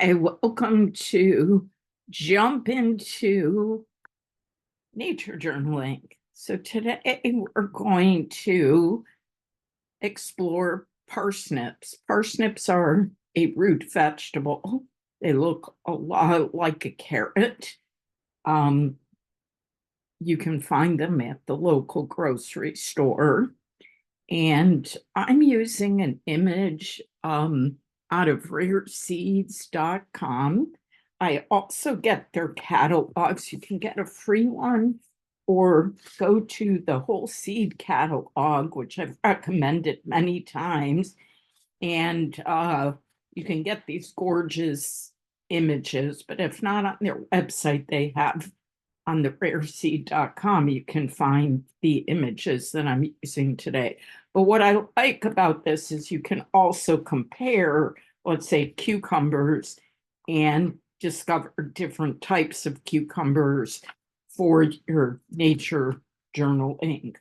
Hi, welcome to Jump into Nature Journaling. So today we're going to explore parsnips. Parsnips are a root vegetable. They look a lot like a carrot. Um, you can find them at the local grocery store. And I'm using an image out of rareseeds.com. I also get their catalogs. You can get a free one or go to the whole seed catalog, which I've recommended many times. And you can get these gorgeous images, but if not on their website, they have on the rareseed.com, you can find the images that I'm using today. But what I like about this is you can also compare, let's say, cucumbers and discover different types of cucumbers for your nature journaling.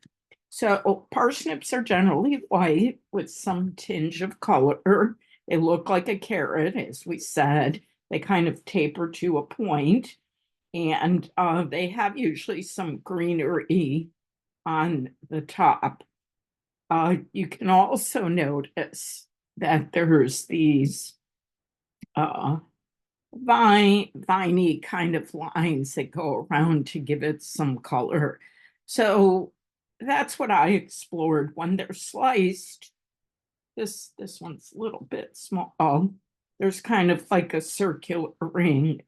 So parsnips are generally white with some tinge of color. They look like a carrot, as we said. They kind of taper to a point, and they have usually some greenery on the top. You can also notice that there's these uh, viney kind of lines that go around to give it some color. So that's what I explored. When they're sliced, this one's a little bit small. There's kind of like a circular ring.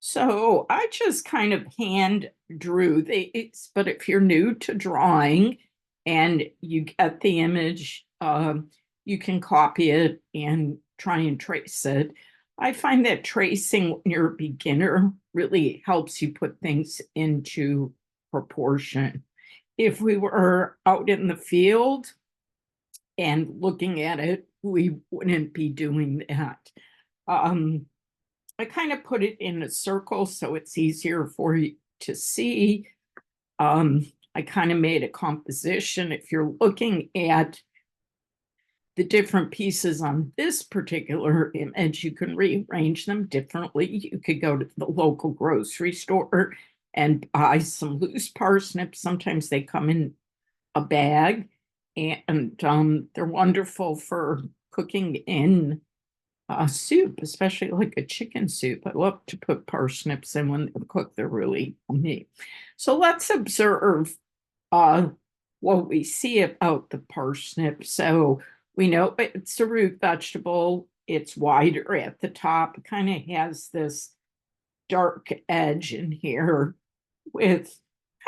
So I just kind of hand drew these, but if you're new to drawing and you get the image, you can copy it and try and trace it. I find that tracing when you're a beginner really helps you put things into proportion. If we were out in the field and looking at it, we wouldn't be doing that. Um, I kind of put it in a circle so it's easier for you to see. I kind of made a composition. If you're looking at the different pieces on this particular image, you can rearrange them differently. You could go to the local grocery store and buy some loose parsnips. Sometimes they come in a bag, and they're wonderful for cooking in soup, especially like a chicken soup. I love to put parsnips in when they're cooked. They're really yummy. So let's observe uh, what we see about the parsnip. So we know it's a root vegetable. It's wider at the top. It kind of has this dark edge in here with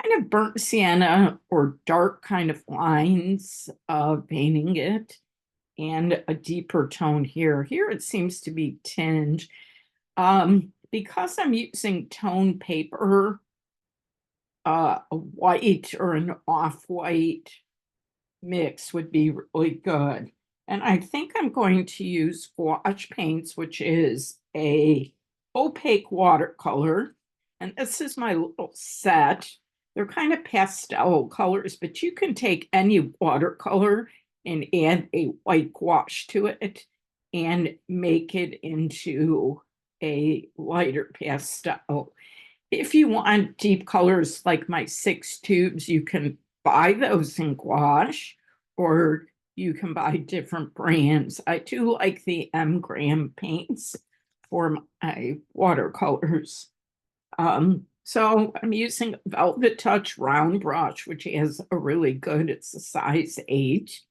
kind of burnt sienna or dark kind of lines veining it, and a deeper tone here. Here it seems to be tinged. Because I'm using tone paper, a white or an off-white mix would be really good. And I think I'm going to use Gouache paints, which is a opaque watercolor. And this is my little set. They're kind of pastel colors, but you can take any watercolor and add a white gouache to it and make it into a lighter pastel. If you want deep colors like my 6 tubes, you can buy those in gouache, or you can buy different brands. I do like the M. Graham paints for my watercolors. So I'm using Velvet Touch round brush, which has a really good, it's a size 8.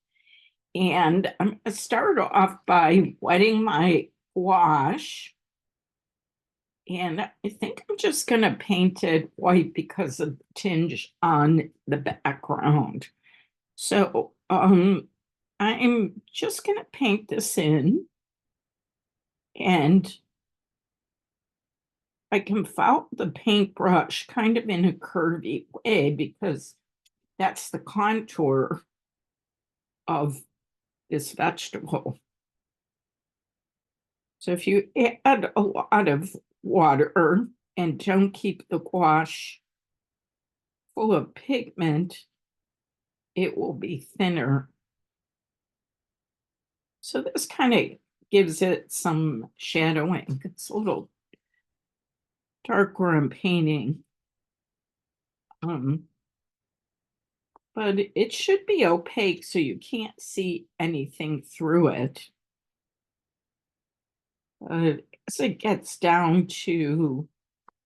And I'm going to start off by wetting my gouache. And I think I'm just going to paint it white because of the tinge on the background. So I'm just going to paint this in, and I can follow the paintbrush kind of in a curvy way because that's the contour of this vegetable. So if you add a lot of water and don't keep the gouache full of pigment, it will be thinner. So this kind of gives it some shadowing. It's a little dark where I'm painting. But it should be opaque so you can't see anything through it. As it gets down to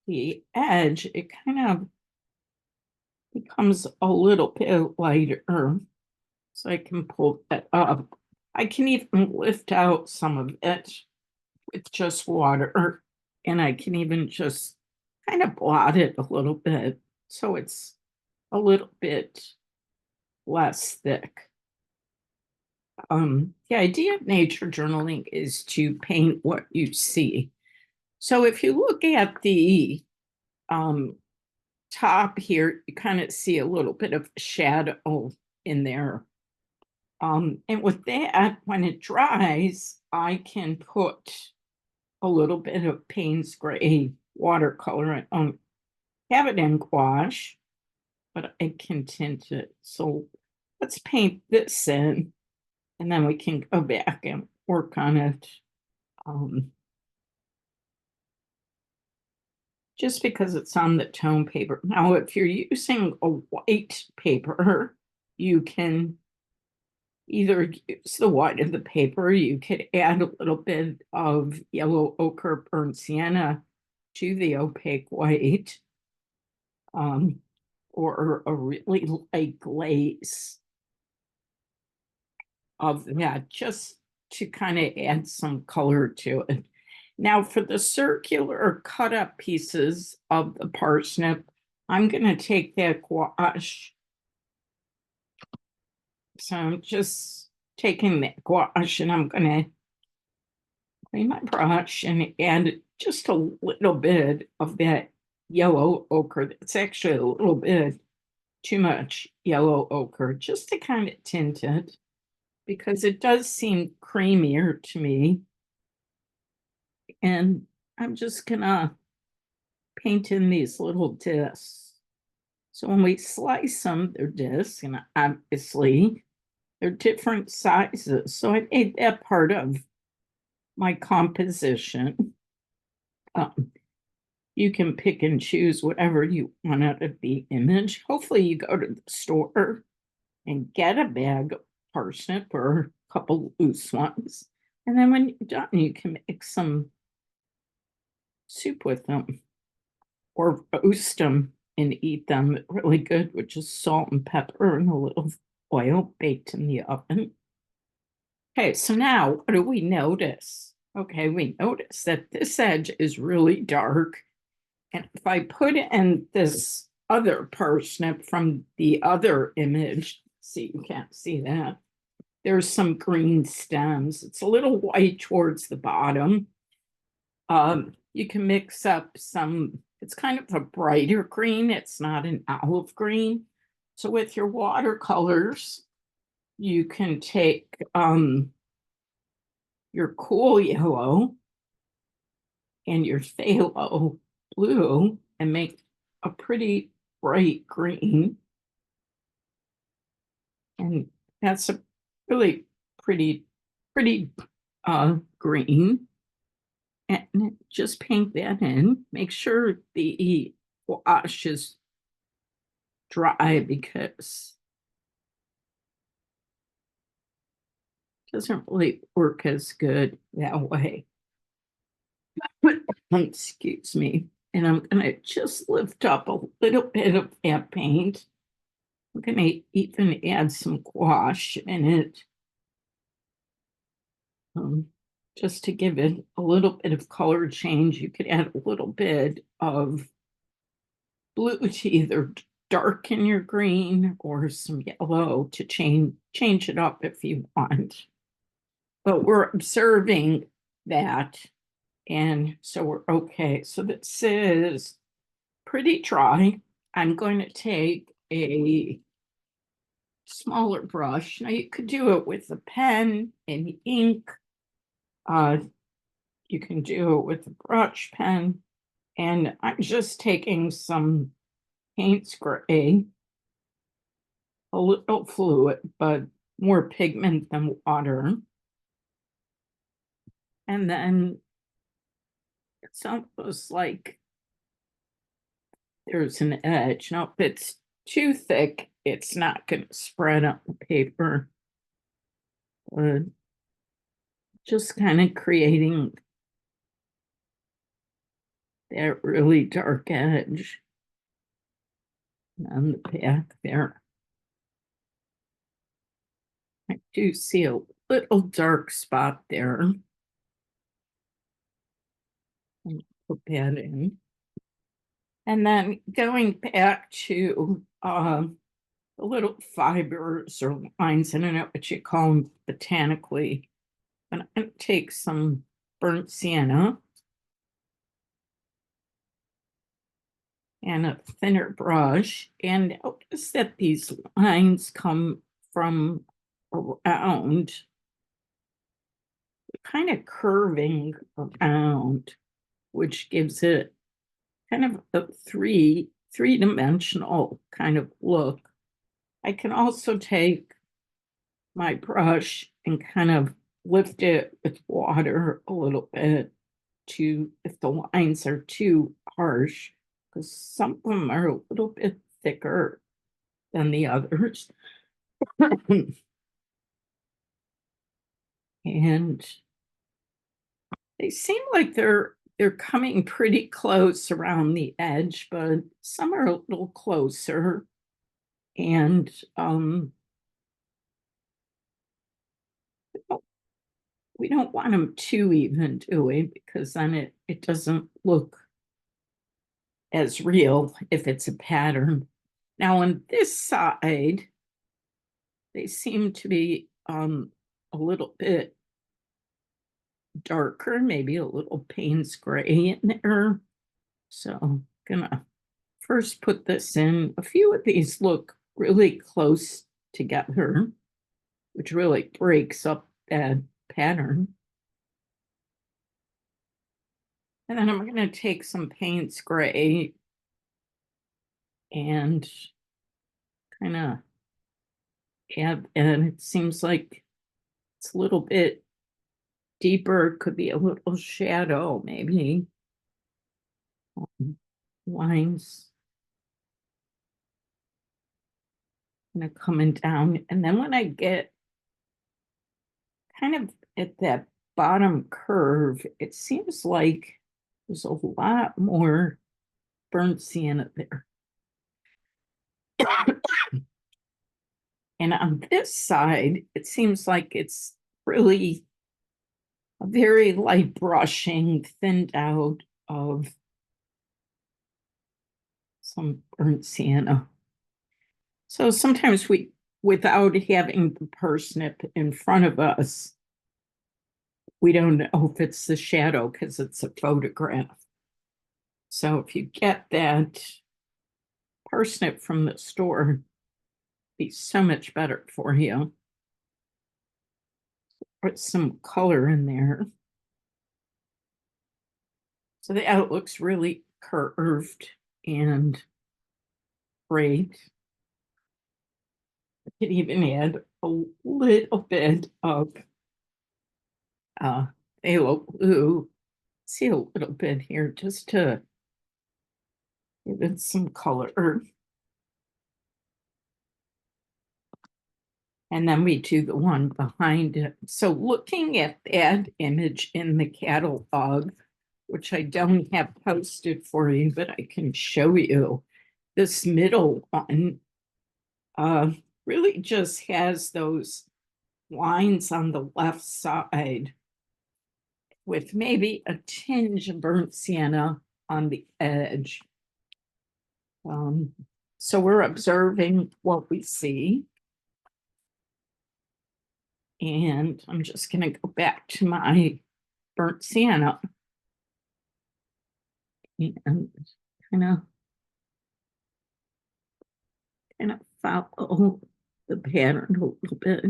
the edge, it kind of becomes a little bit lighter. So I can pull that up. I can even lift out some of it with just water, and I can even just kind of blot it a little bit so it's a little bit less thick. The idea of nature journaling is to paint what you see. So if you look at the top here, you kind of see a little bit of shadow in there. And with that, when it dries, I can put a little bit of Paynes gray watercolor. I don't have it in gouache, but I can tint it. So let's paint this in, and then we can go back and work on it. Just because it's on the tone paper. Now, if you're using a white paper, you can either use the white of the paper, you could add a little bit of yellow ochre burnt sienna to the opaque white, or a really light glaze of that, just to kind of add some color to it. Now, for the circular cut up pieces of the parsnip, I'm going to take that gouache. So I'm just taking that gouache and I'm going to clean my brush and add just a little bit of that yellow ochre. It's actually a little bit too much yellow ochre, just to kind of tint it, because it does seem creamier to me. And I'm just gonna paint in these little discs. So when we slice them, they're discs, and obviously they're different sizes. So I made that part of my composition. You can pick and choose whatever you want out of the image. Hopefully you go to the store and get a bag of parsnip or a couple loose ones. And then when you're done, you can make some soup with them or roast them and eat them really good with just salt and pepper and a little oil baked in the oven. Okay, so now what do we notice? Okay, we notice that this edge is really dark. And if I put in this other parsnip from the other image, see, you can't see that. There's some green stems. It's a little white towards the bottom. You can mix up some, it's kind of a brighter green. It's not an olive green. So with your watercolors, you can take your cool yellow and your phthalo blue and make a pretty bright green. And that's a really pretty green. And just paint that in. Make sure the wash is dry, because it doesn't really work as good that way. Excuse me. And I'm going to just lift up a little bit of that paint. I'm going to even add some gouache in it, just to give it a little bit of color change. You could add a little bit of blue to either darken your green or some yellow to change it up if you want. But we're observing that, and so we're okay. So this is pretty dry. I'm going to take a smaller brush. Now you could do it with a pen and ink. You can do it with a brush pen. And I'm just taking some Paynes gray, a little fluid, but more pigment than water. And then it's almost like there's an edge. Now, if it's too thick, it's not going to spread on the paper. But just kind of creating that really dark edge on the back there. I do see a little dark spot there. Put that in. And then going back to the little fibers or lines, I don't know what you call them botanically, but I'm going to take some burnt sienna and a thinner brush, and notice that these lines come from around, kind of curving around, which gives it kind of a three-dimensional kind of look. I can also take my brush and kind of lift it with water a little bit to, if the lines are too harsh, because some of them are a little bit thicker than the others. And they seem like they're coming pretty close around the edge, but some are a little closer. And we don't want them too even, do we? Because then it doesn't look as real if it's a pattern. Now on this side, they seem to be a little bit darker, maybe a little Paynes gray in there. So I'm gonna first put this in. A few of these look really close together, which really breaks up that pattern. And then I'm going to take some Paynes gray and kind of add, and it seems like it's a little bit deeper, could be a little shadow, maybe. Lines kind of coming down. And then when I get kind of at that bottom curve, it seems like there's a lot more burnt sienna there. And on this side, it seems like it's really a very light brushing, thinned out of some burnt sienna. So sometimes we, without having the parsnip in front of us, we don't know if it's the shadow because it's a photograph. So if you get that parsnip from the store, it'd be so much better for you. Put some color in there. So that looks really curved and great. I could even add a little bit of phthalo blue. See a little bit here just to give it some color. And then we do the one behind it. So looking at that image in the catalog, which I don't have posted for you, but I can show you, this middle one really just has those lines on the left side with maybe a tinge of burnt sienna on the edge. So we're observing what we see. And I'm just going to go back to my burnt sienna and kind of follow the pattern a little bit.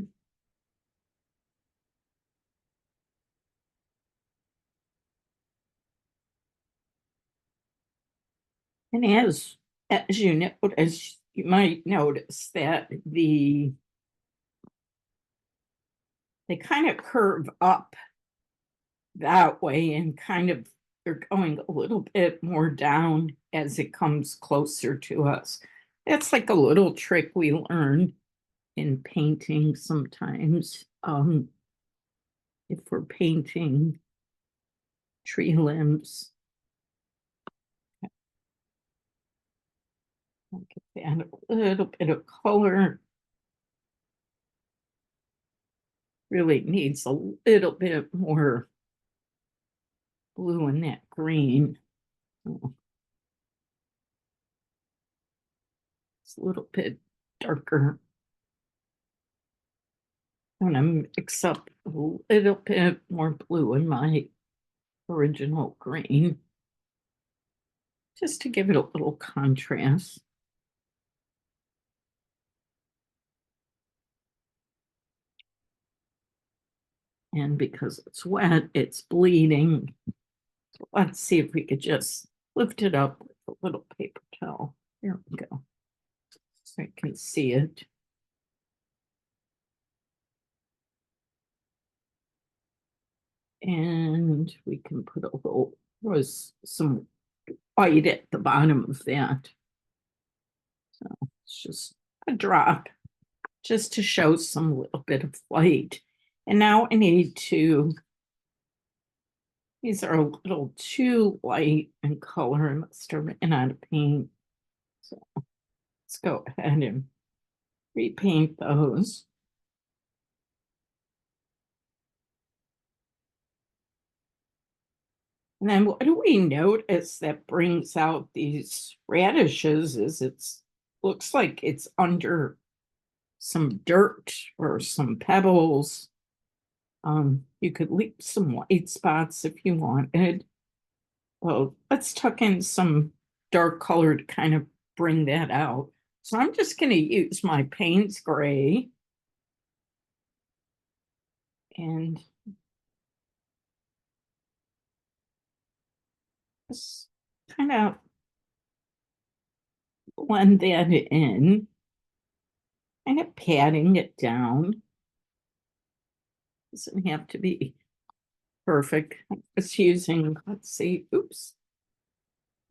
And as you notice, you might notice that they kind of curve up that way and kind of they're going a little bit more down as it comes closer to us. That's like a little trick we learn in painting sometimes. If we're painting tree limbs, I'll give that a little bit of color. Really needs a little bit more blue in that green. Oh, it's a little bit darker. I'm gonna mix up a little bit more blue in my original green, just to give it a little contrast. And because it's wet, it's bleeding. So let's see if we could just lift it up with a little paper towel. There we go. So I can see it. And we can put a little, was some white at the bottom of that. So it's just a drop, just to show some little bit of light. And now I need to, these are a little too light in color. I must have ran out of paint. So let's go ahead and repaint those. And then what do we notice that brings out these radishes is it's looks like it's under some dirt or some pebbles. You could leave some white spots if you wanted. Well, let's tuck in some dark color to kind of bring that out. So I'm just going to use my Paynes gray and just kind of blend that in, kind of patting it down. Doesn't have to be perfect. I'm just using, let's see, oops.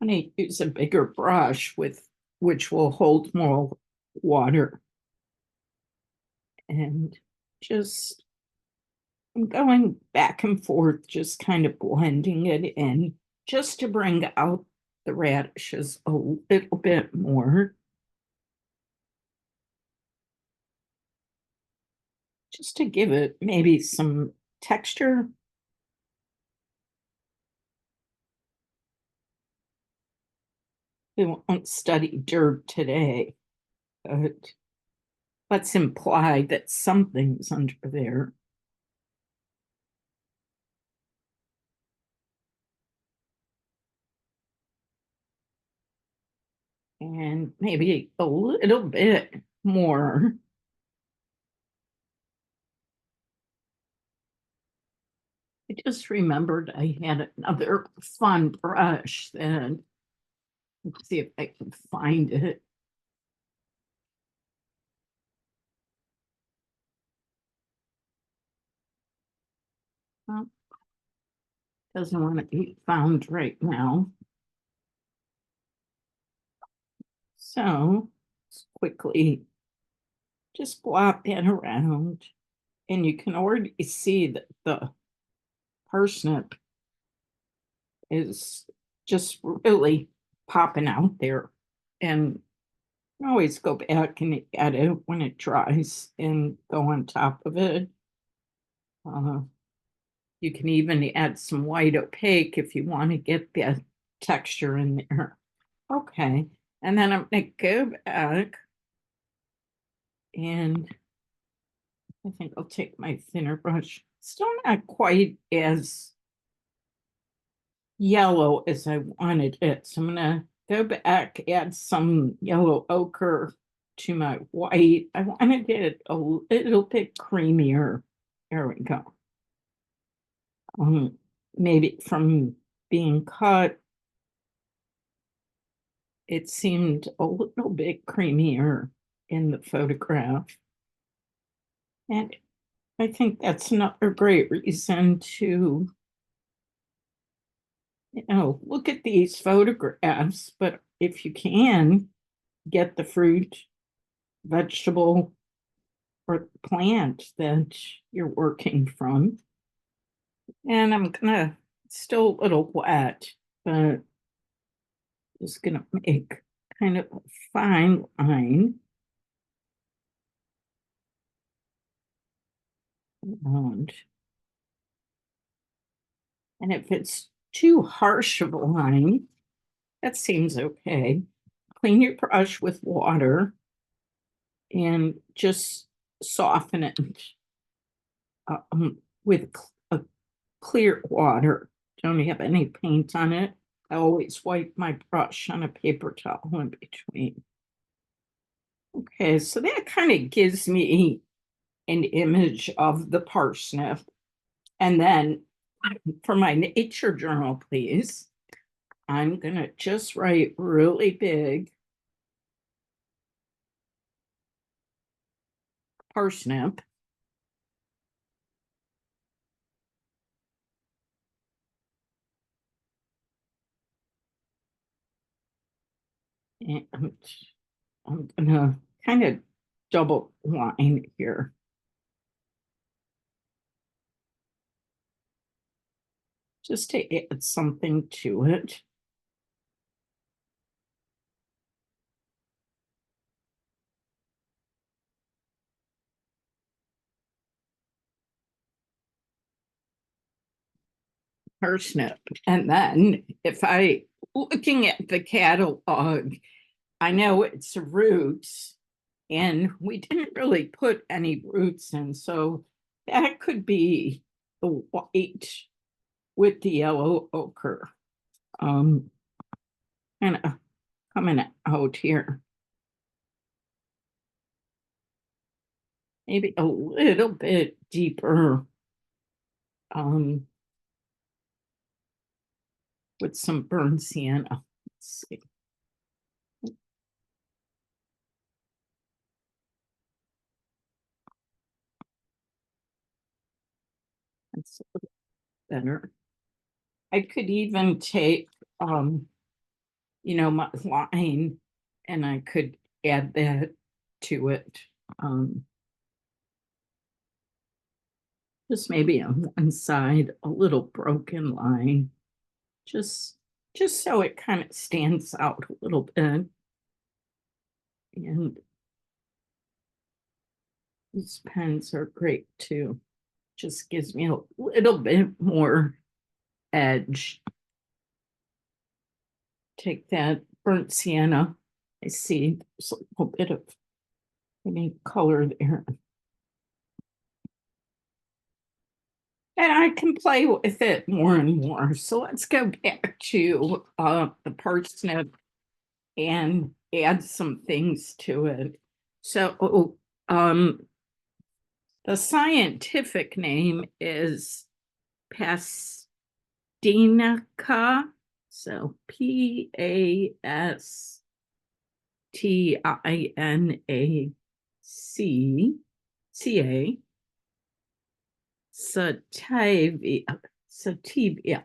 I'm going to use a bigger brush with which will hold more water. And just I'm going back and forth, just kind of blending it in, just to bring out the radishes a little bit more. Just to give it maybe some texture. We won't study dirt today, but let's imply that something's under there. And maybe a little bit more. I just remembered I had another fun brush that, let's see if I can find it. Well, doesn't want to be found right now. So let's quickly just blot that around. And you can already see that the parsnip is just really popping out there. And you can always go back and add it when it dries and go on top of it. You can even add some white opaque if you want to get that texture in there. Okay, and then I'm going to go back and I think I'll take my thinner brush. Still not quite as yellow as I wanted it. So I'm going to go back, add some yellow ochre to my white. I wanted it a little bit creamier. There we go. Maybe from being cut, it seemed a little bit creamier in the photograph. And I think that's another great reason to look at these photographs, but if you can get the fruit, vegetable, or plant that you're working from. And I'm gonna, still a little wet, but just gonna make kind of a fine line. And if it's too harsh of a line, that seems okay. Clean your brush with water and just soften it with a clear water. Don't have any paint on it. I always wipe my brush on a paper towel in between. Okay, so that kind of gives me an image of the parsnip. And then for my nature journal, please, I'm gonna just write really big parsnip. And I'm gonna kind of double line here. Just to add something to it. Parsnip. And then if I, looking at the catalog, I know it's roots and we didn't really put any roots in. So that could be the white with the yellow ochre. Kind of coming out here. Maybe a little bit deeper with some burnt sienna. Let's see. That's a little better. I could even take my line and I could add that to it. Just maybe on one side, a little broken line, just so it kind of stands out a little bit. And these pens are great too. Just gives me a little bit more edge. Take that burnt sienna. I see there's a little bit of any color there. And I can play with it more and more. So let's go back to the parsnip and add some things to it. So the scientific name is Pastinaka. So Pastinaca. Sativia.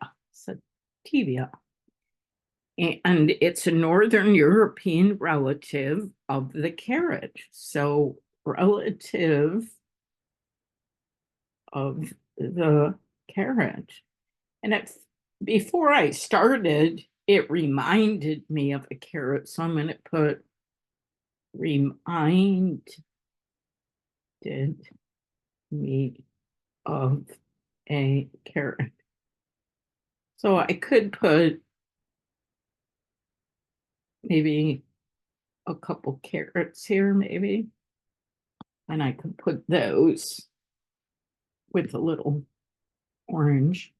And it's a Northern European relative of the carrot. So relative of the carrot. And before I started, it reminded me of a carrot. So I'm going to put reminded me of a carrot. So I could put maybe a couple carrots here, maybe. And I could put those with a little orange.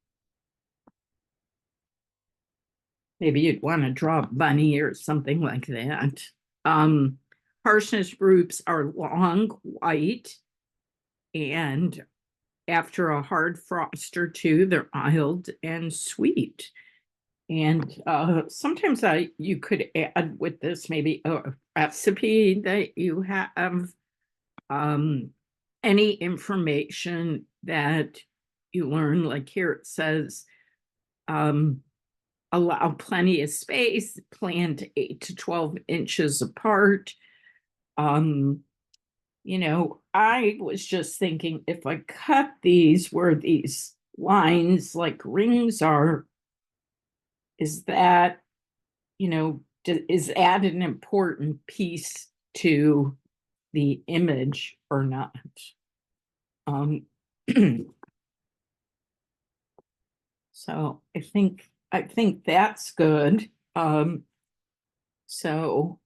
Maybe you'd want to draw a bunny or something like that. Parsnip roots are long, white, and after a hard frost or two, they're mild and sweet. And sometimes you could add with this maybe a recipe that you have, any information that you learn, like here it says, allow plenty of space, plant 8 to 12 inches apart. You know, I was just thinking if I cut these where these lines like rings are, is that, you know, is that an important piece to the image or not? Um, so I think that's good. So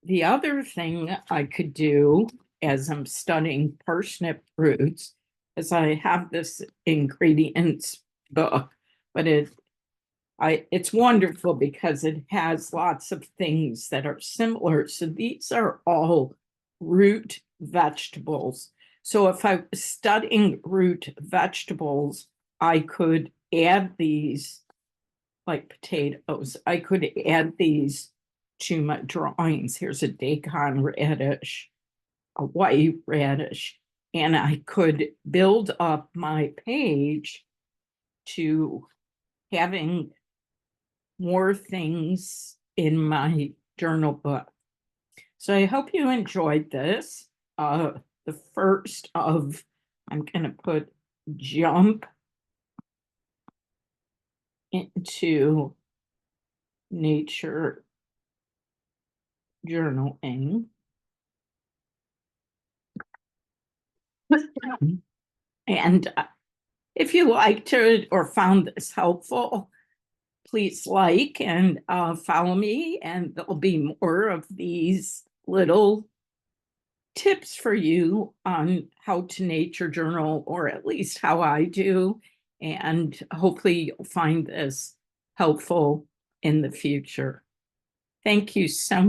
the other thing I could do as I'm studying parsnip roots is I have this ingredients book, but it's wonderful because it has lots of things that are similar. So these are all root vegetables. So if I was studying root vegetables, I could add these, like potatoes, I could add these to my drawings. Here's a daikon radish, a white radish, and I could build up my page to having more things in my journal book. So I hope you enjoyed this. The first of, I'm going to put jump into nature journaling. And if you liked it or found this helpful, please like and follow me, and there'll be more of these little tips for you on how to nature journal, or at least how I do. And hopefully you'll find this helpful in the future. Thank you so much.